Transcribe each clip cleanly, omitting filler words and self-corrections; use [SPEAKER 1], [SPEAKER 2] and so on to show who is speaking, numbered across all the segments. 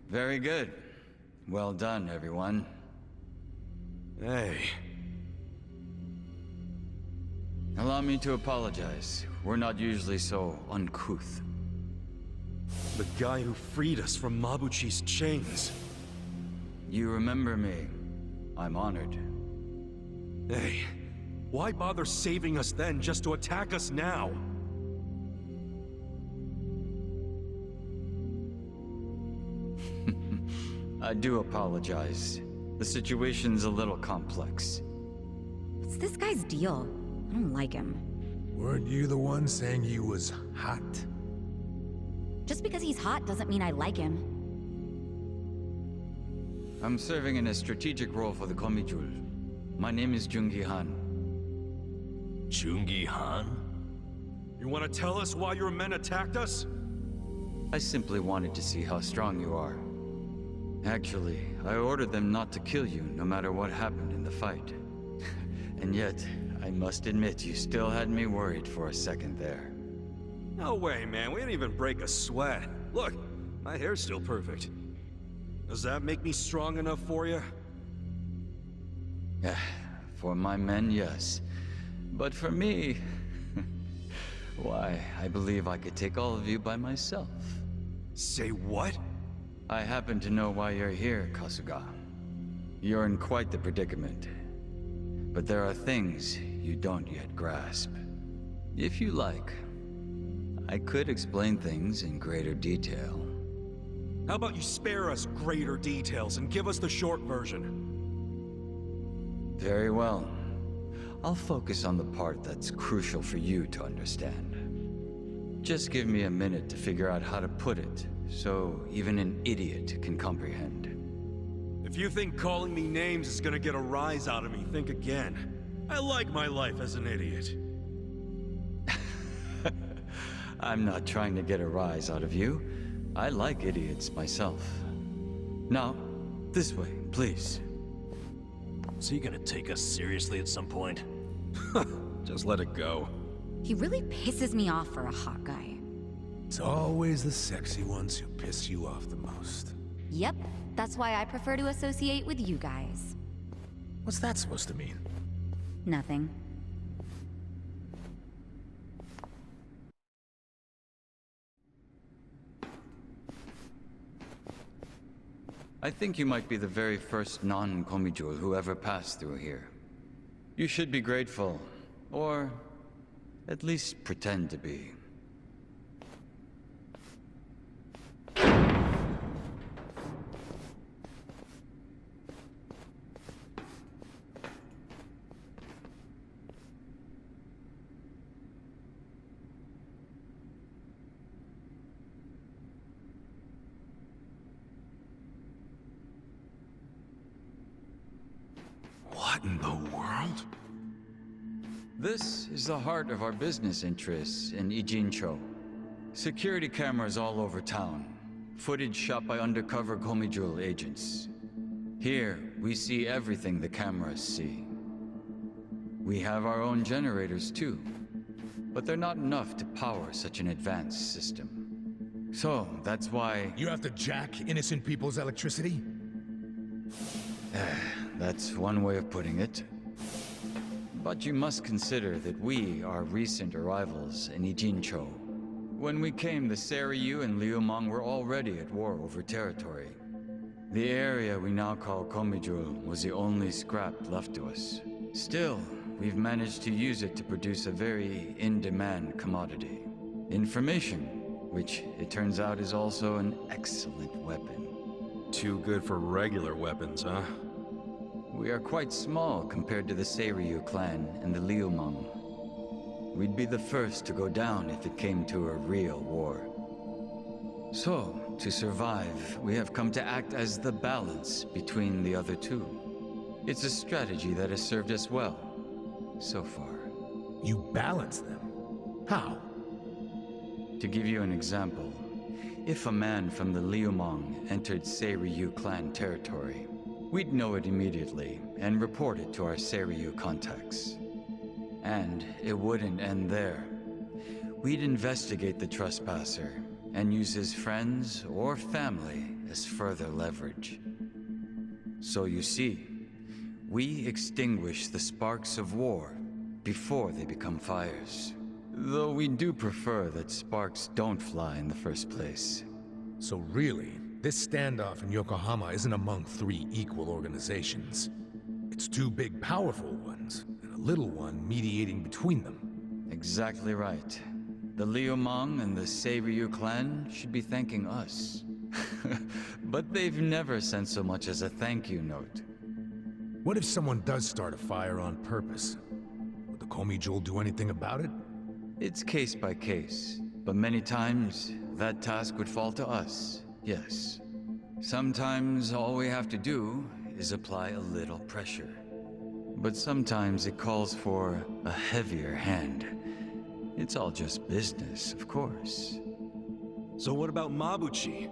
[SPEAKER 1] Very good. Well done, everyone.
[SPEAKER 2] Hey.
[SPEAKER 1] Allow me to apologize. We're not usually so uncouth.
[SPEAKER 2] The guy who freed us from Mabuchi's chains.
[SPEAKER 1] You remember me. I'm honored.
[SPEAKER 2] Hey, why bother saving us then just to attack us now?
[SPEAKER 1] I do apologize. The situation's a little complex.
[SPEAKER 3] What's this guy's deal? I don't like him.
[SPEAKER 4] Weren't you the one saying he was hot?
[SPEAKER 3] Just because he's hot doesn't mean I like him.
[SPEAKER 1] I'm serving in a strategic role for the Komijul. My name is Jungi Han.
[SPEAKER 5] Jungi Han?
[SPEAKER 2] You want to tell us why your men attacked us?
[SPEAKER 1] I simply wanted to see how strong you are. Actually, I ordered them not to kill you no matter what happened in the fight. And yet, I must admit you still had me worried for a second there.
[SPEAKER 2] No way, man. We didn't even break a sweat. Look, my hair's still perfect. Does that make me strong enough for you?
[SPEAKER 1] For my men, yes. But for me... why, I believe I could take all of you by myself.
[SPEAKER 2] Say what?
[SPEAKER 1] I happen to know why you're here, Kasuga. You're in quite the predicament. But there are things you don't yet grasp. If you like, I could explain things in greater detail.
[SPEAKER 2] How about you spare us greater details and give us the short version?
[SPEAKER 1] Very well. I'll focus on the part that's crucial for you to understand. Just give me a minute to figure out how to put it, so even an idiot can comprehend.
[SPEAKER 2] If you think calling me names is gonna get a rise out of me, think again. I like my life as an idiot.
[SPEAKER 1] I'm not trying to get a rise out of you. I like idiots myself. Now, this way, please.
[SPEAKER 5] Is he gonna take us seriously at some point?
[SPEAKER 2] Just let it go.
[SPEAKER 3] He really pisses me off for a hot guy.
[SPEAKER 4] It's always the sexy ones who piss you off the most.
[SPEAKER 3] Yep, that's why I prefer to associate with you guys.
[SPEAKER 4] What's that supposed to mean?
[SPEAKER 3] Nothing.
[SPEAKER 1] I think you might be the very first non-Komijul who ever passed through here. You should be grateful, or at least pretend to be.
[SPEAKER 4] What in the world?
[SPEAKER 1] This is the heart of our business interests in Ijincho. Security cameras all over town. Footage shot by undercover Komijul agents. Here, we see everything the cameras see. We have our own generators too, but they're not enough to power such an advanced system. So, that's why...
[SPEAKER 4] You have to jack innocent people's electricity?
[SPEAKER 1] That's one way of putting it. But you must consider that we are recent arrivals in Ijincho. When we came, the Seiryu and Liumang were already at war over territory. The area we now call Komijul was the only scrap left to us. Still, we've managed to use it to produce a very in-demand commodity. Information, which it turns out is also an excellent weapon.
[SPEAKER 2] Too good for regular weapons, huh?
[SPEAKER 1] We are quite small compared to the Seiryu clan and the Liumang. We'd be the first to go down if it came to a real war. So, to survive, we have come to act as the balance between the other two. It's a strategy that has served us well, so far.
[SPEAKER 4] You balance them? How?
[SPEAKER 1] To give you an example, if a man from the Liumang entered Seiryu clan territory, we'd know it immediately and report it to our Seiryu contacts. And it wouldn't end there. We'd investigate the trespasser and use his friends or family as further leverage. So you see, we extinguish the sparks of war before they become fires. Though we do prefer that sparks don't fly in the first place.
[SPEAKER 4] So really, this standoff in Yokohama isn't among 3 equal organizations. It's 2 big, powerful ones, and a little one mediating between them.
[SPEAKER 1] Exactly right. The Liumang and the Seiryu clan should be thanking us. But they've never sent so much as a thank you note.
[SPEAKER 4] What if someone does start a fire on purpose? Would the Komi Jewel do anything about it?
[SPEAKER 1] It's case by case, but many times that task would fall to us, yes. Sometimes all we have to do is apply a little pressure. But sometimes it calls for a heavier hand. It's all just business, of course.
[SPEAKER 2] So what about Mabuchi?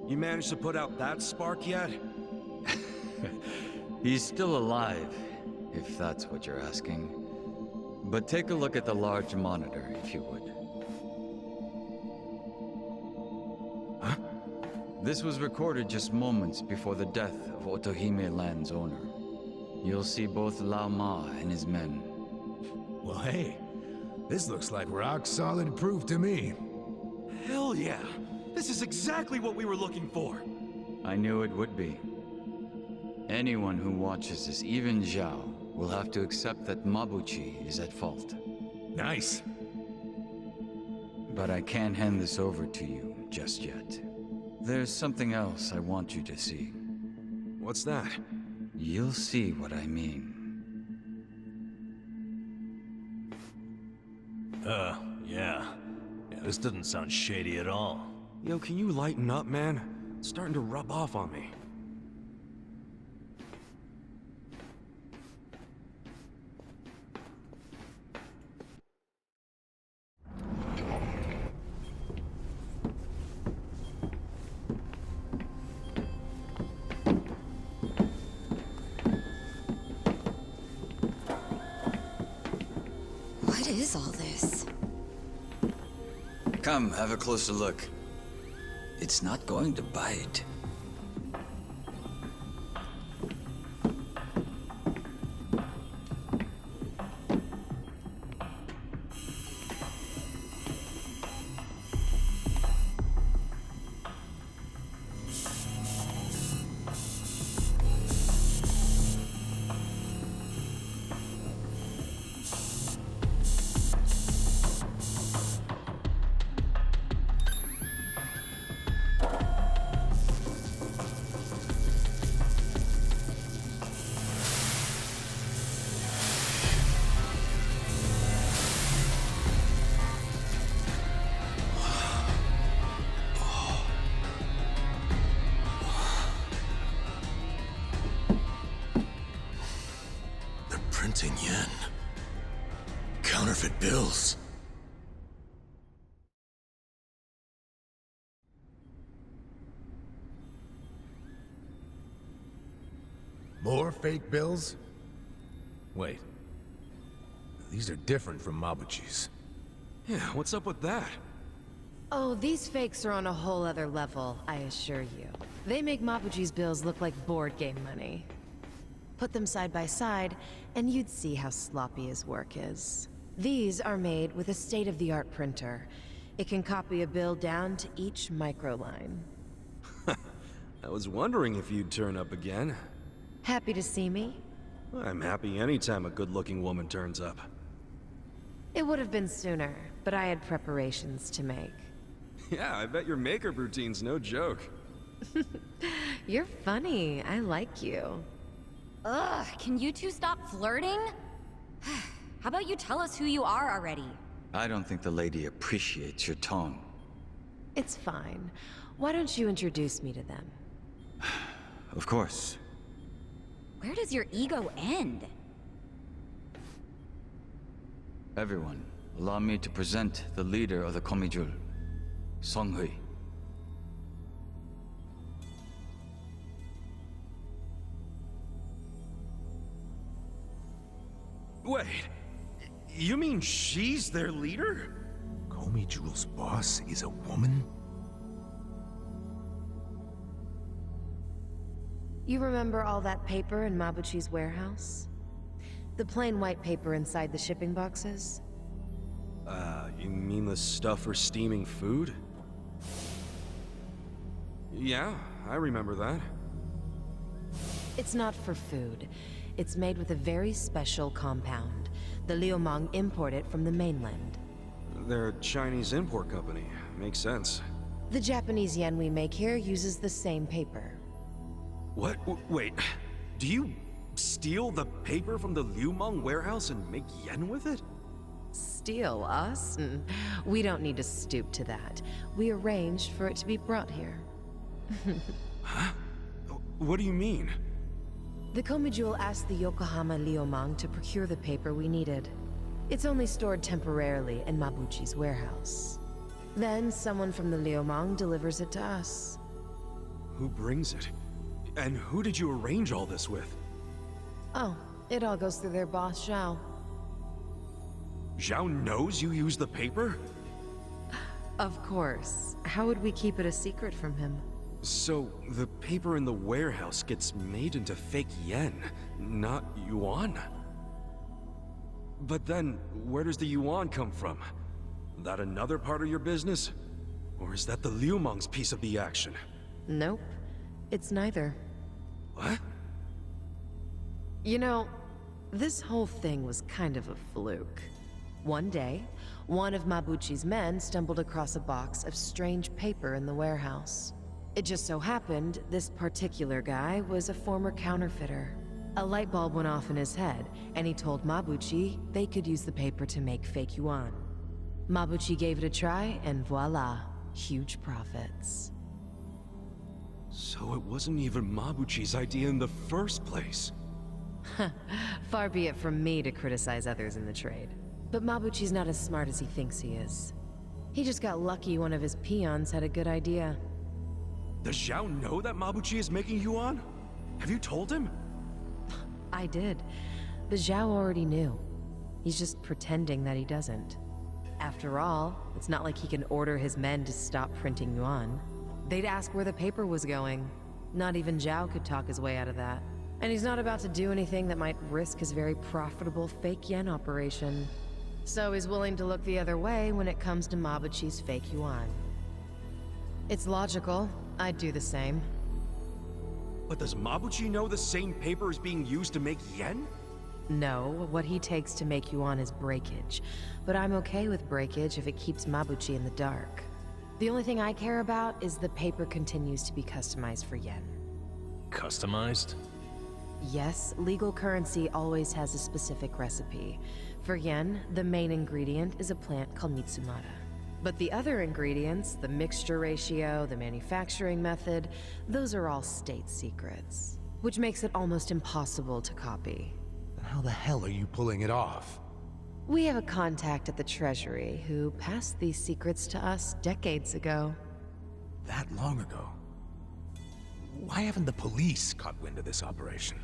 [SPEAKER 2] You managed to put out that spark yet?
[SPEAKER 1] He's still alive, if that's what you're asking. But take a look at the large monitor, if you would.
[SPEAKER 4] Huh?
[SPEAKER 1] This was recorded just moments before the death of Otohime Land's owner. You'll see both Lao Ma and his men.
[SPEAKER 4] Well, hey, this looks like rock-solid proof to me.
[SPEAKER 2] Hell yeah! This is exactly what we were looking for!
[SPEAKER 1] I knew it would be. Anyone who watches this, even Zhao, will have to accept that Mabuchi is at fault.
[SPEAKER 4] Nice.
[SPEAKER 1] But I can't hand this over to you just yet. There's something else I want you to see.
[SPEAKER 2] What's that?
[SPEAKER 1] You'll see what I mean.
[SPEAKER 5] Yeah. Yeah, this doesn't sound shady at all.
[SPEAKER 2] Yo, can you lighten up, man? It's starting to rub off on me.
[SPEAKER 3] What is all this?
[SPEAKER 1] Come, have a closer look. It's not going to bite.
[SPEAKER 5] Printing yen. Counterfeit bills.
[SPEAKER 4] More fake bills? Wait. These are different from Mabuchi's.
[SPEAKER 2] Yeah, what's up with that?
[SPEAKER 6] Oh, these fakes are on a whole other level, I assure you. They make Mabuchi's bills look like board game money. Put them side by side, and you'd see how sloppy his work is. These are made with a state-of-the-art printer. It can copy a bill down to each microline.
[SPEAKER 2] I was wondering if you'd turn up again.
[SPEAKER 6] Happy to see me?
[SPEAKER 2] I'm happy anytime a good-looking woman turns up.
[SPEAKER 6] It would have been sooner, but I had preparations to make.
[SPEAKER 2] Yeah, I bet your makeup routine's no joke.
[SPEAKER 6] You're funny. I like you.
[SPEAKER 3] Ugh, can you two stop flirting? How about you tell us who you are already?
[SPEAKER 1] I don't think the lady appreciates your tone.
[SPEAKER 6] It's fine. Why don't you introduce me to them?
[SPEAKER 1] Of course.
[SPEAKER 3] Where does your ego end?
[SPEAKER 1] Everyone, allow me to present the leader of the Komijul, Songhui.
[SPEAKER 2] Wait, you mean she's their leader?
[SPEAKER 4] Komi Jewel's boss is a woman?
[SPEAKER 6] You remember all that paper in Mabuchi's warehouse? The plain white paper inside the shipping boxes?
[SPEAKER 2] You mean the stuff for steaming food? Yeah, I remember that.
[SPEAKER 6] It's not for food. It's made with a very special compound. The Liumang import it from the mainland.
[SPEAKER 2] They're a Chinese import company. Makes sense.
[SPEAKER 6] The Japanese yen we make here uses the same paper.
[SPEAKER 2] What? Wait. Do you steal the paper from the Liumang warehouse and make yen with it?
[SPEAKER 6] Steal us? We don't need to stoop to that. We arranged for it to be brought here.
[SPEAKER 2] Huh? What do you mean?
[SPEAKER 6] The Komijul asked the Yokohama Liumang to procure the paper we needed. It's only stored temporarily in Mabuchi's warehouse. Then someone from the Liumang delivers it to us.
[SPEAKER 2] Who brings it? And who did you arrange all this with?
[SPEAKER 6] Oh, it all goes through their boss, Zhao.
[SPEAKER 2] Zhao knows you use the paper?
[SPEAKER 6] Of course. How would we keep it a secret from him?
[SPEAKER 2] So, the paper in the warehouse gets made into fake yen, not yuan? But then, where does the yuan come from? That another part of your business? Or is that the Liumang's piece of the action?
[SPEAKER 6] Nope. It's neither.
[SPEAKER 2] What?
[SPEAKER 6] You know, this whole thing was kind of a fluke. One day, one of Mabuchi's men stumbled across a box of strange paper in the warehouse. It just so happened this particular guy was a former counterfeiter. A light bulb went off in his head, and he told Mabuchi they could use the paper to make fake yuan. Mabuchi gave it a try, and voila, huge profits.
[SPEAKER 2] So it wasn't even Mabuchi's idea in the first place.
[SPEAKER 6] Far be it from me to criticize others in the trade. But Mabuchi's not as smart as he thinks he is. He just got lucky one of his peons had a good idea.
[SPEAKER 2] Does Zhao know that Mabuchi is making yuan? Have you told him?
[SPEAKER 6] I did, but Zhao already knew. He's just pretending that he doesn't. After all, it's not like he can order his men to stop printing yuan. They'd ask where the paper was going. Not even Zhao could talk his way out of that. And he's not about to do anything that might risk his very profitable fake yen operation. So he's willing to look the other way when it comes to Mabuchi's fake yuan. It's logical. I'd do the same.
[SPEAKER 2] But does Mabuchi know the same paper is being used to make yen?
[SPEAKER 6] No, what he takes to make yuan is breakage. But I'm okay with breakage if it keeps Mabuchi in the dark. The only thing I care about is the paper continues to be customized for yen.
[SPEAKER 5] Customized?
[SPEAKER 6] Yes, legal currency always has a specific recipe. For yen, the main ingredient is a plant called Mitsumara. But the other ingredients, the mixture ratio, the manufacturing method, those are all state secrets. Which makes it almost impossible to copy.
[SPEAKER 4] Then how the hell are you pulling it off?
[SPEAKER 6] We have a contact at the Treasury who passed these secrets to us decades ago.
[SPEAKER 4] That long ago? Why haven't the police caught wind of this operation?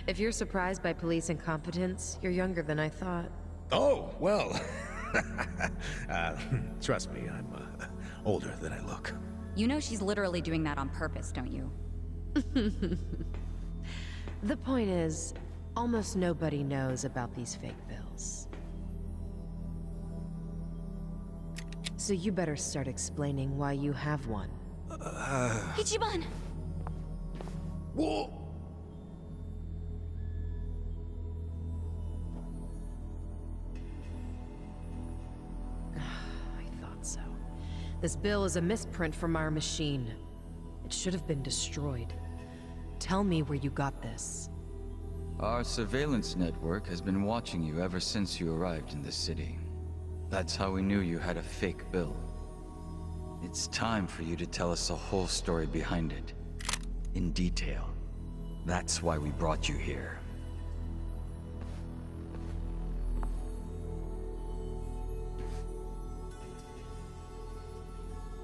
[SPEAKER 6] If you're surprised by police incompetence, you're younger than I thought.
[SPEAKER 4] Oh, well. Trust me, I'm older than I look.
[SPEAKER 3] You know she's literally doing that on purpose, don't you?
[SPEAKER 6] The point is, almost nobody knows about these fake bills. So you better start explaining why you have one.
[SPEAKER 3] Ichiban!
[SPEAKER 4] Whoa!
[SPEAKER 6] I thought so. This bill is a misprint from our machine. It should have been destroyed. Tell me where you got this.
[SPEAKER 1] Our surveillance network has been watching you ever since you arrived in this city. That's how we knew you had a fake bill. It's time for you to tell us the whole story behind it. In detail. That's why we brought you here.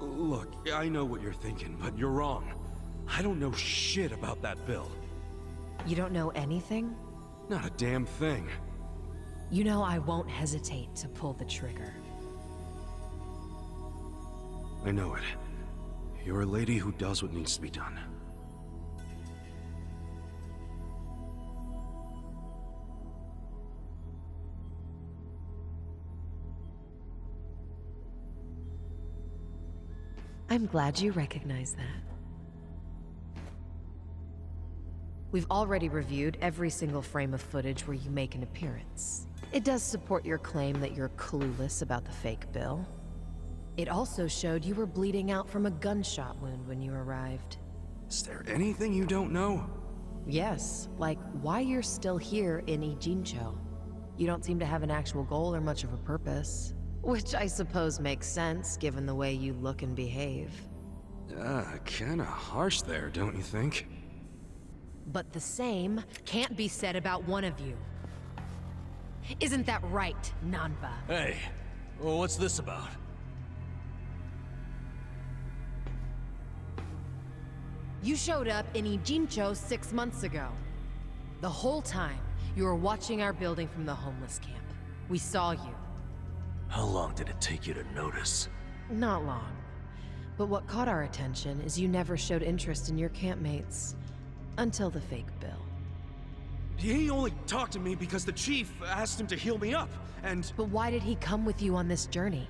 [SPEAKER 2] Look, I know what you're thinking, but you're wrong. I don't know shit about that bill.
[SPEAKER 6] You don't know anything?
[SPEAKER 2] Not a damn thing.
[SPEAKER 6] You know I won't hesitate to pull the trigger.
[SPEAKER 2] I know it. You're a lady who does what needs to be done.
[SPEAKER 6] I'm glad you recognize that. We've already reviewed every single frame of footage where you make an appearance. It does support your claim that you're clueless about the fake bill. It also showed you were bleeding out from a gunshot wound when you arrived.
[SPEAKER 2] Is there anything you don't know?
[SPEAKER 6] Yes, like why you're still here in Ijincho. You don't seem to have an actual goal or much of a purpose. Which I suppose makes sense, given the way you look and behave.
[SPEAKER 2] Kinda harsh there, don't you think?
[SPEAKER 6] But the same can't be said about one of you. Isn't that right, Nanba?
[SPEAKER 5] Hey, well, what's this about?
[SPEAKER 6] You showed up in Ijincho 6 months ago. The whole time, you were watching our building from the homeless camp. We saw you.
[SPEAKER 5] How long did it take you to notice?
[SPEAKER 6] Not long. But what caught our attention is you never showed interest in your campmates. Until the fake bill.
[SPEAKER 2] He only talked to me because the chief asked him to heal me up, and...
[SPEAKER 6] But why did he come with you on this journey?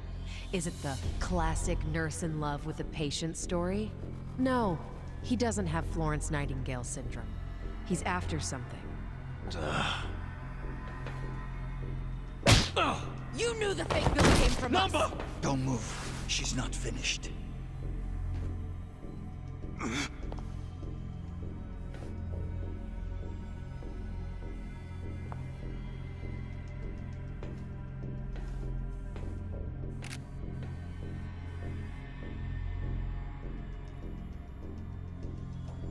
[SPEAKER 6] Is it the classic nurse in love with a patient story? No, he doesn't have Florence Nightingale syndrome. He's after something. You knew the fake bill came from us!
[SPEAKER 1] Don't move. She's not finished.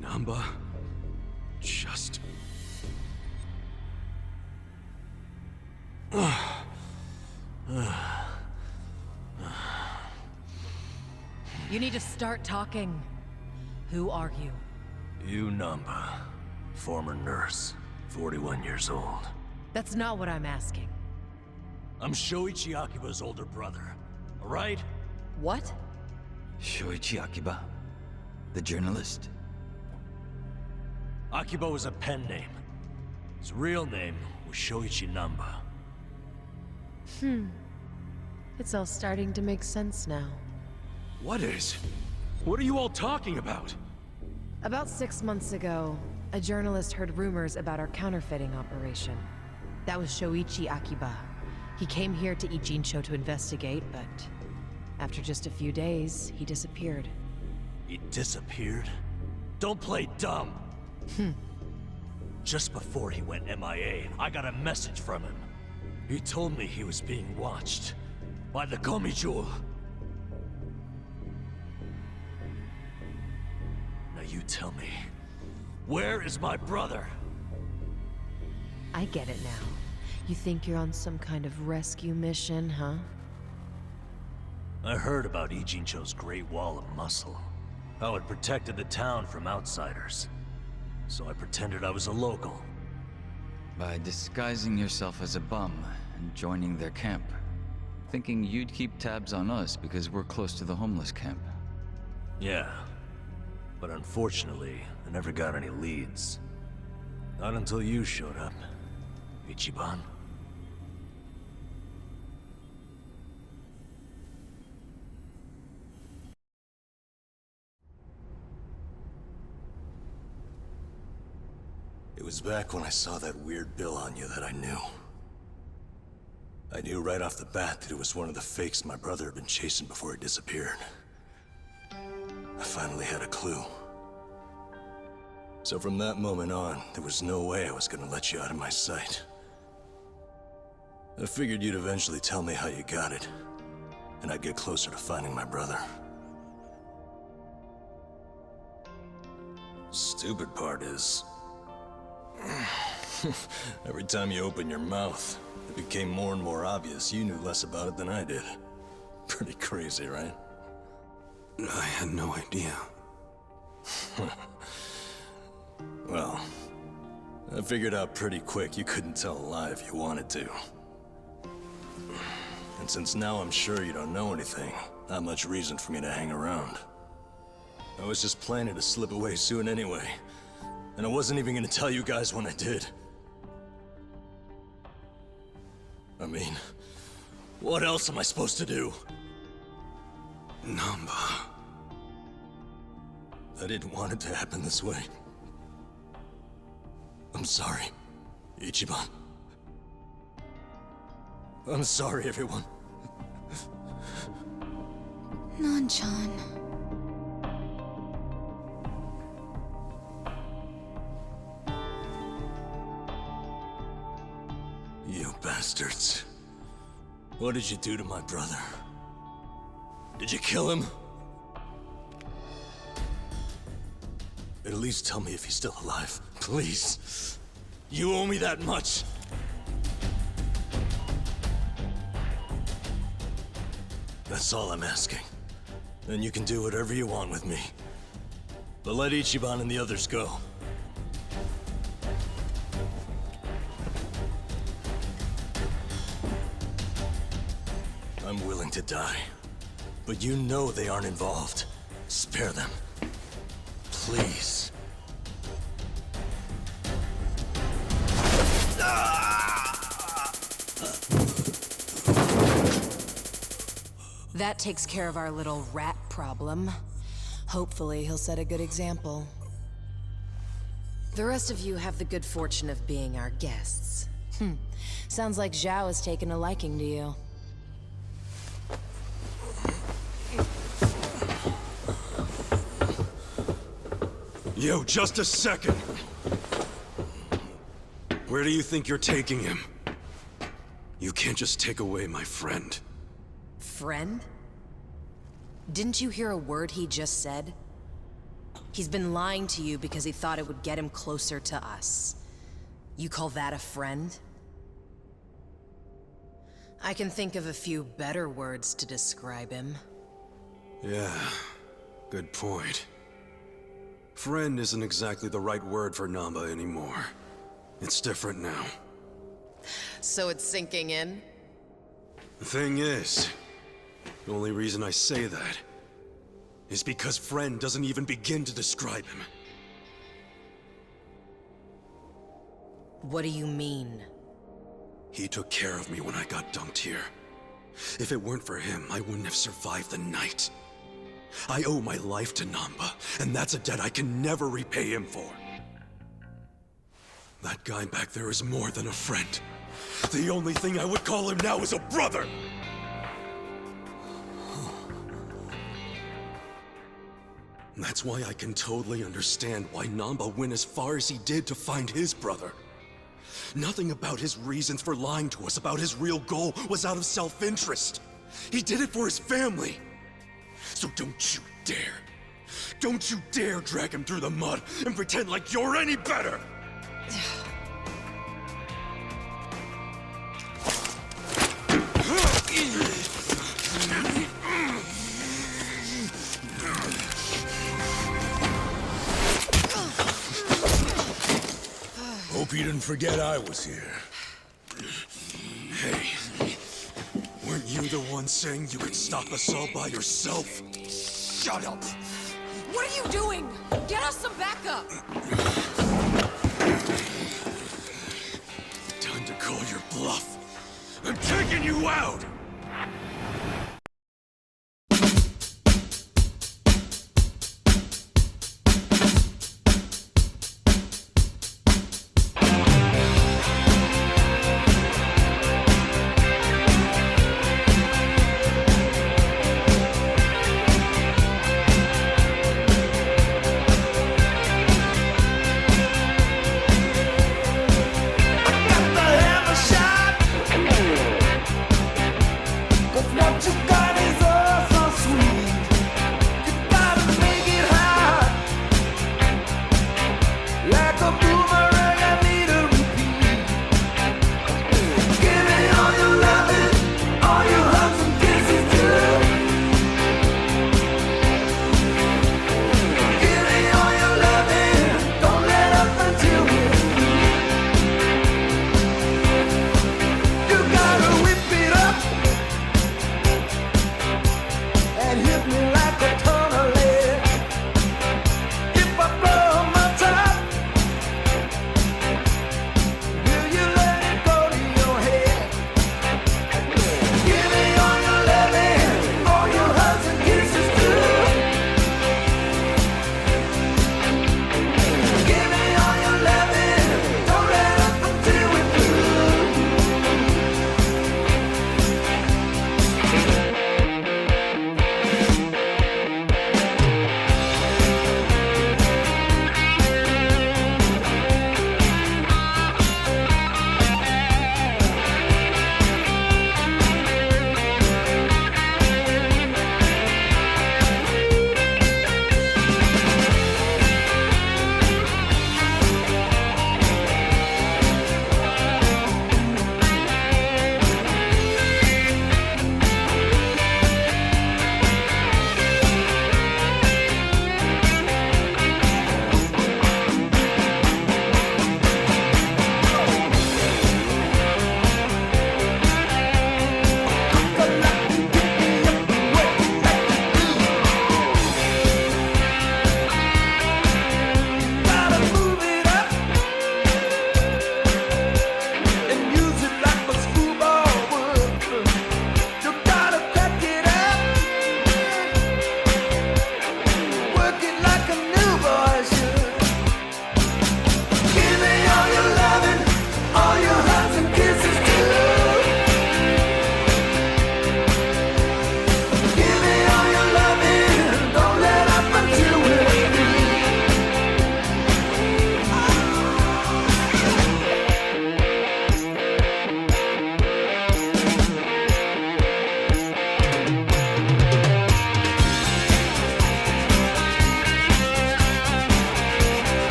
[SPEAKER 2] Namba... just...
[SPEAKER 6] You need to start talking. Who are you?
[SPEAKER 5] You Namba, former nurse, 41 years old.
[SPEAKER 6] That's not what I'm asking.
[SPEAKER 5] I'm Shoichi Akiba's older brother, alright?
[SPEAKER 6] What?
[SPEAKER 1] Shoichi Akiba, the journalist.
[SPEAKER 5] Akiba was a pen name. His real name was Shoichi Namba.
[SPEAKER 6] It's all starting to make sense now.
[SPEAKER 2] What is? What are you all talking about?
[SPEAKER 6] About 6 months ago, a journalist heard rumors about our counterfeiting operation. That was Shoichi Akiba. He came here to Ijincho to investigate, but after just a few days, he disappeared.
[SPEAKER 5] He disappeared? Don't play dumb! Just before he went MIA, I got a message from him. He told me he was being watched by the Komijo. Now you tell me, where is my brother?
[SPEAKER 6] I get it now. You think you're on some kind of rescue mission, huh?
[SPEAKER 5] I heard about Ijincho's Great Wall of Muscle. How it protected the town from outsiders. So I pretended I was a local.
[SPEAKER 1] By disguising yourself as a bum and joining their camp. Thinking you'd keep tabs on us because we're close to the homeless camp.
[SPEAKER 5] Yeah. But unfortunately, I never got any leads. Not until you showed up, Ichiban.
[SPEAKER 7] It was back when I saw that weird bill on you that I knew. I knew right off the bat that it was one of the fakes my brother had been chasing before he disappeared. I finally had a clue. So from that moment on, there was no way I was gonna let you out of my sight. I figured you'd eventually tell me how you got it, and I'd get closer to finding my brother. Stupid part is... every time you open your mouth, it became more and more obvious you knew less about it than I did. Pretty crazy, right?
[SPEAKER 2] I had no idea.
[SPEAKER 7] Well, I figured out pretty quick you couldn't tell a lie if you wanted to. And since now I'm sure you don't know anything, not much reason for me to hang around. I was just planning to slip away soon anyway. And I wasn't even gonna tell you guys when I did. I mean, what else am I supposed to do?
[SPEAKER 2] Namba...
[SPEAKER 7] I didn't want it to happen this way. I'm sorry, Ichiban. I'm sorry, everyone.
[SPEAKER 3] Nan-chan.
[SPEAKER 7] You bastards. What did you do to my brother? Did you kill him? At least tell me if he's still alive, please. You owe me that much. That's all I'm asking. Then you can do whatever you want with me. But let Ichiban and the others go. I'm willing to die. But you know they aren't involved. Spare them. Please.
[SPEAKER 6] That takes care of our little rat problem. Hopefully, he'll set a good example. The rest of you have the good fortune of being our guests. Sounds like Zhao has taken a liking to you.
[SPEAKER 2] Yo, just a second. Where do you think you're taking him? You can't just take away my friend.
[SPEAKER 6] Friend? Didn't you hear a word he just said? He's been lying to you because he thought it would get him closer to us. You call that a friend? I can think of a few better words to describe him.
[SPEAKER 2] Yeah, good point. Friend isn't exactly the right word for Namba anymore. It's different now.
[SPEAKER 6] So it's sinking in?
[SPEAKER 2] The thing is, the only reason I say that is because friend doesn't even begin to describe him.
[SPEAKER 6] What do you mean?
[SPEAKER 2] He took care of me when I got dumped here. If it weren't for him, I wouldn't have survived the night. I owe my life to Namba, and that's a debt I can never repay him for. That guy back there is more than a friend. The only thing I would call him now is a brother! That's why I can totally understand why Namba went as far as he did to find his brother. Nothing about his reasons for lying to us about his real goal was out of self-interest. He did it for his family. So don't you dare drag him through the mud and pretend like you're any better!
[SPEAKER 4] Hope you didn't forget I was here.
[SPEAKER 2] Hey, weren't you the one saying you could stop us all by yourself? Shut up!
[SPEAKER 6] What are you doing? Get us some backup!
[SPEAKER 2] Time to call your bluff. I'm taking you out!